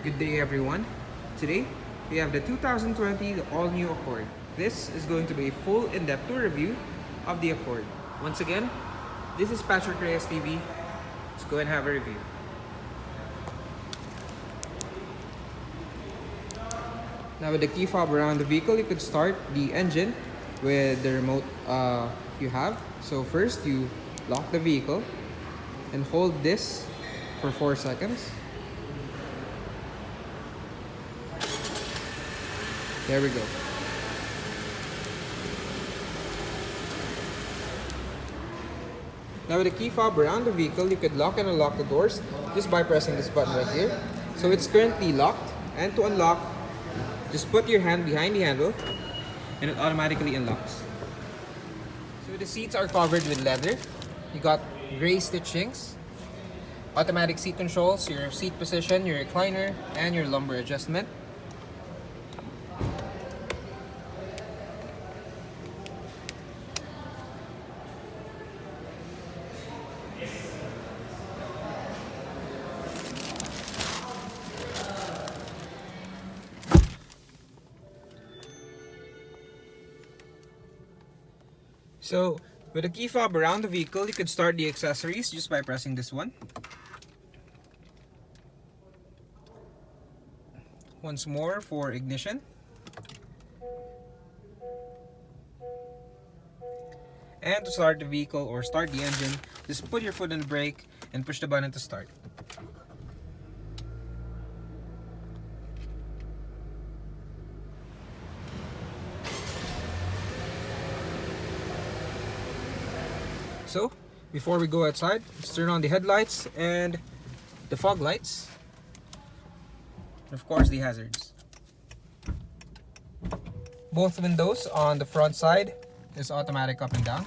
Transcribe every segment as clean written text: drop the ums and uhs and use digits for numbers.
Good day everyone. Today we have the 2020 all-new Accord. This is going to be a full in-depth tour review of the Accord. Once again, this is PatrickReyesTV. Let's go and have a review. Now with the key fob around the vehicle, you could start the engine with the remote you have. So first you lock the vehicle and hold this for 4 seconds. There we go. Now with the key fob around the vehicle, you could lock and unlock the doors just by pressing this button right here. So it's currently locked, and to unlock, just put your hand behind the handle and it automatically unlocks. So the seats are covered with leather. You got gray stitchings, automatic seat controls, your seat position, your recliner, and your lumbar adjustment. So, with the key fob around the vehicle, you could start the accessories just by pressing this one. Once more for ignition. And to start the vehicle or start the engine, just put your foot on the brake and push the button to start. So, before we go outside, let's turn on the headlights and the fog lights. And of course, the hazards. Both windows on the front side is automatic up and down.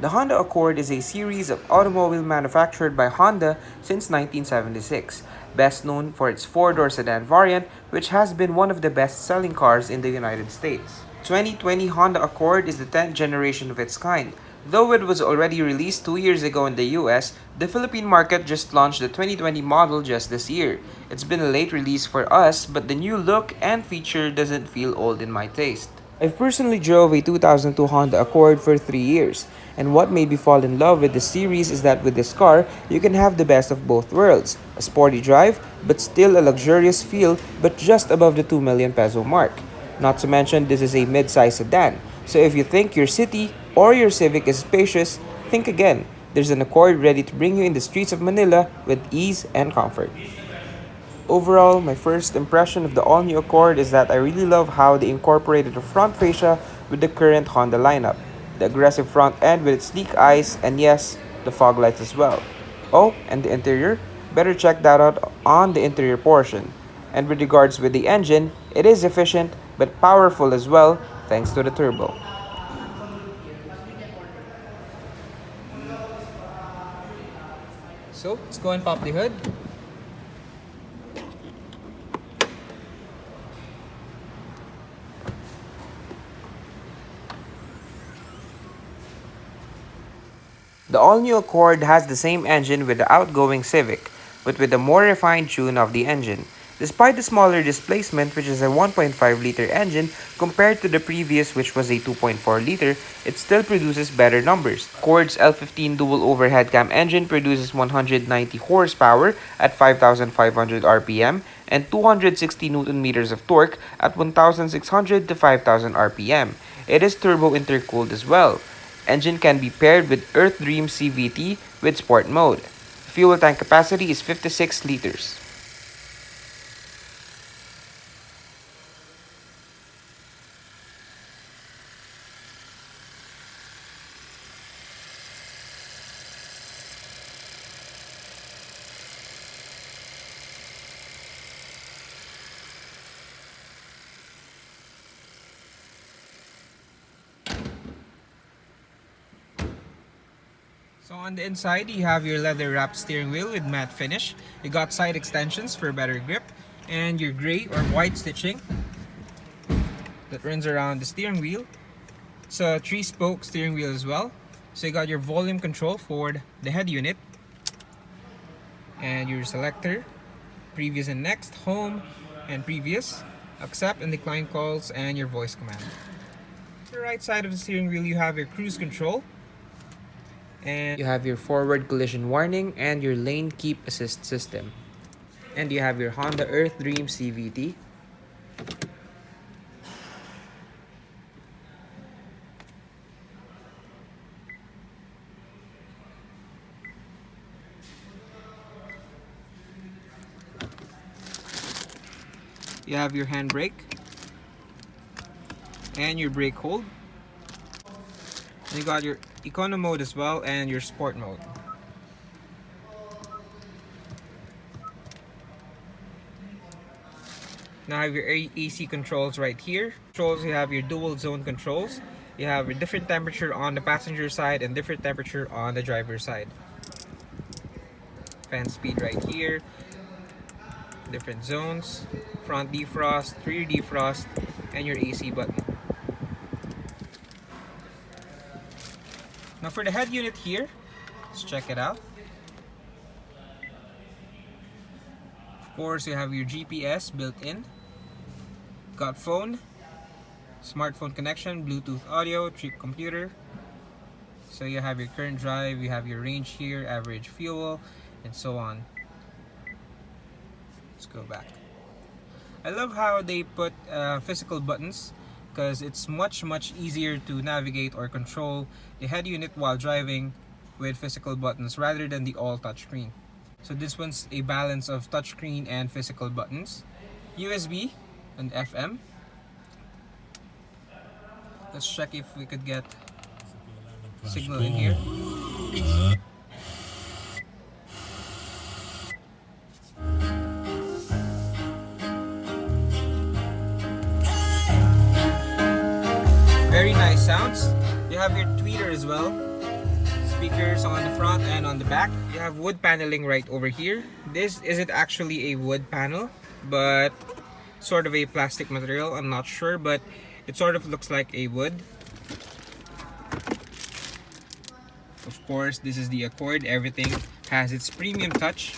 The Honda Accord is a series of automobile manufactured by Honda since 1976, best known for its four-door sedan variant, which has been one of the best-selling cars in the United States. 2020 Honda Accord is the 10th generation of its kind. Though it was already released 2 years ago in the US, the Philippine market just launched the 2020 model just this year. It's been a late release for us, but the new look and feature doesn't feel old in my taste. I've personally drove a 2002 Honda Accord for 3 years, and what made me fall in love with the series is that with this car, you can have the best of both worlds, a sporty drive, but still a luxurious feel, but just above the 2 million peso mark. Not to mention, this is a mid-size sedan, so if you think your city or your Civic is spacious, think again. There's an Accord ready to bring you in the streets of Manila with ease and comfort. Overall, my first impression of the all-new Accord is that I really love how they incorporated the front fascia with the current Honda lineup. The aggressive front end with its sleek eyes, and yes, the fog lights as well. Oh, and the interior? Better check that out on the interior portion. And with regards with the engine, it is efficient but powerful as well thanks to the turbo. So, let's go and pop the hood. The all-new Accord has the same engine with the outgoing Civic, but with a more refined tune of the engine. Despite the smaller displacement, which is a 1.5-liter engine, compared to the previous which was a 2.4-liter, it still produces better numbers. Accord's L15 dual overhead cam engine produces 190 horsepower at 5,500 RPM and 260 Nm of torque at 1,600 to 5,000 RPM. It is turbo intercooled as well. Engine can be paired with Earth Dream CVT with sport mode. Fuel tank capacity is 56 liters. So on the inside, you have your leather-wrapped steering wheel with matte finish. You got side extensions for better grip, and your gray or white stitching that runs around the steering wheel It's a 3-spoke steering wheel as well. So you got your volume control for the head unit, and your selector, previous and next, home and previous, accept and decline calls, and your voice command. The right side of the steering wheel, you have your cruise control, and you have your forward collision warning and your lane keep assist system. And you have your Honda Earth Dream CVT. You have your handbrake and your brake hold. You got your econo mode as well and your sport mode. Now you have your AC controls right here. Controls, you have your dual zone controls. You have a different temperature on the passenger side and different temperature on the driver's side. Fan speed right here. Different zones. Front defrost, rear defrost, and your AC button. Now for the head unit here, let's check it out. Of course, you have your GPS built in. Got phone, smartphone connection, Bluetooth audio, trip computer. So you have your current drive, you have your range here, average fuel, and so on. Let's go back. I love how they put physical buttons, because it's much easier to navigate or control the head unit while driving with physical buttons rather than the all touchscreen. So this one's a balance of touchscreen and physical buttons. USB and FM. Let's check if we could get signal in here. Very nice sounds. You have your tweeter as well. Speakers on the front and on the back. You have wood paneling right over here. This isn't actually a wood panel, but sort of a plastic material. I'm not sure, but it sort of looks like a wood. Of course, this is the Accord. Everything has its premium touch.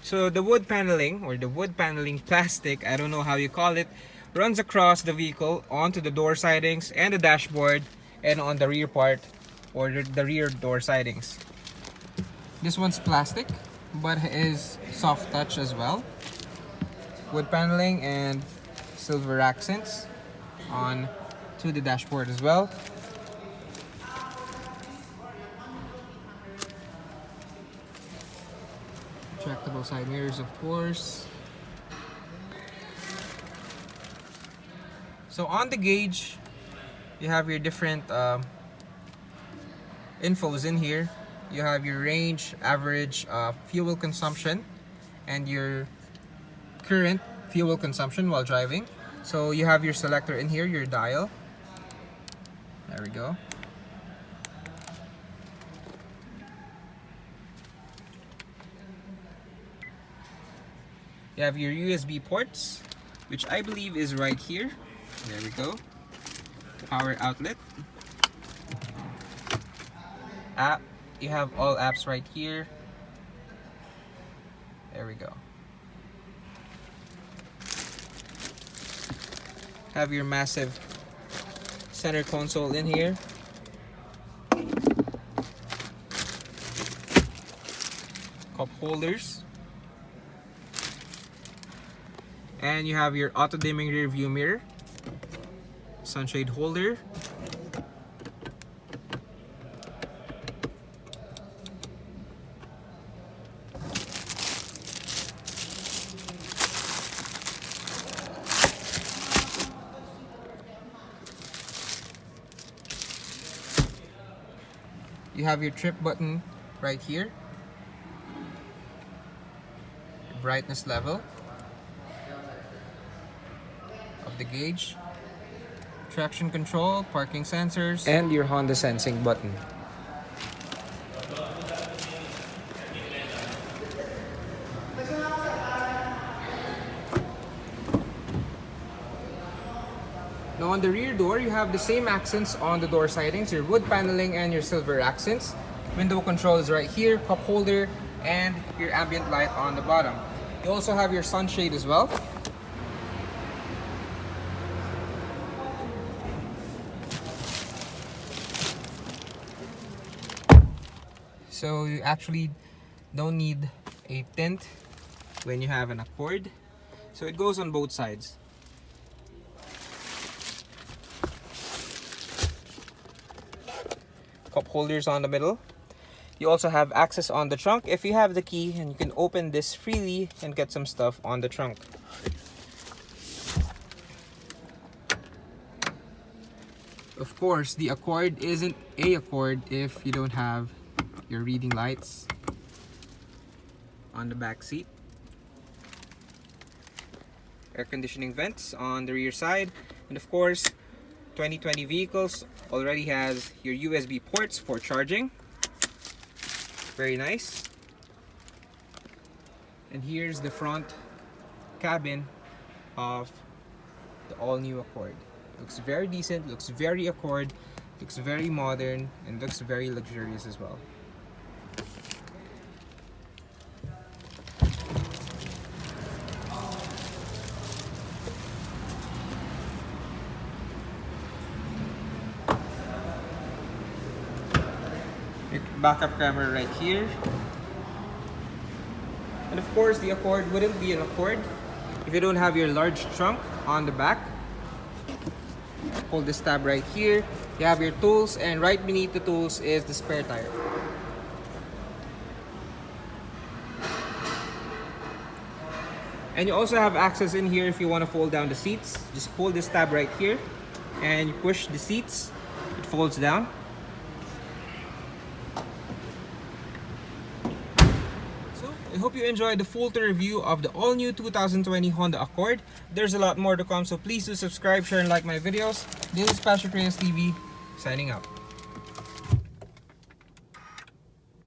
So the wood paneling, or the wood paneling plastic, I don't know how you call it, runs across the vehicle onto the door sidings and the dashboard and on the rear part, or the rear door sidings. This one's plastic, but is soft touch as well. Wood paneling and silver accents on to the dashboard as well. Retractable side mirrors, of course. So on the gauge, you have your different infos in here. You have your range, average fuel consumption, and your current fuel consumption while driving. So you have your selector in here, your dial. There we go. You have your USB ports, which I believe is right here. There we go. Power outlet. App. You have all apps right here. There we go. Have your massive center console in here. Cup holders. And you have your auto dimming rear view mirror. Sunshade holder. You have your trip button right here. Brightness level of the gauge. Traction control, parking sensors, and your Honda sensing button. Now on the rear door, you have the same accents on the door sidings, your wood paneling and your silver accents. Window controls right here, cup holder, and your ambient light on the bottom. You also have your sunshade as well. So you actually don't need a tint when you have an Accord. So it goes on both sides. Cup holders on the middle. You also have access on the trunk if you have the key, and you can open this freely and get some stuff on the trunk. Of course, the Accord isn't a Accord if you don't have your reading lights on the back seat. Air conditioning vents on the rear side, and of course 2020 vehicles already has your USB ports for charging. Very nice. And here's the front cabin of the all-new Accord. Looks very decent, looks very Accord, looks very modern, and looks very luxurious as well. Your backup camera right here. And of course, the Accord wouldn't be an Accord if you don't have your large trunk on the back. Hold this tab right here. You have your tools, and right beneath the tools is the spare tire. And you also have access in here if you want to fold down the seats. Just pull this tab right here and you push the seats. It folds down. I hope you enjoyed the full tour review of the all-new 2020 Honda Accord. There's a lot more to come, so please do subscribe, share, and like my videos. This is PatrickReyesTV, signing out.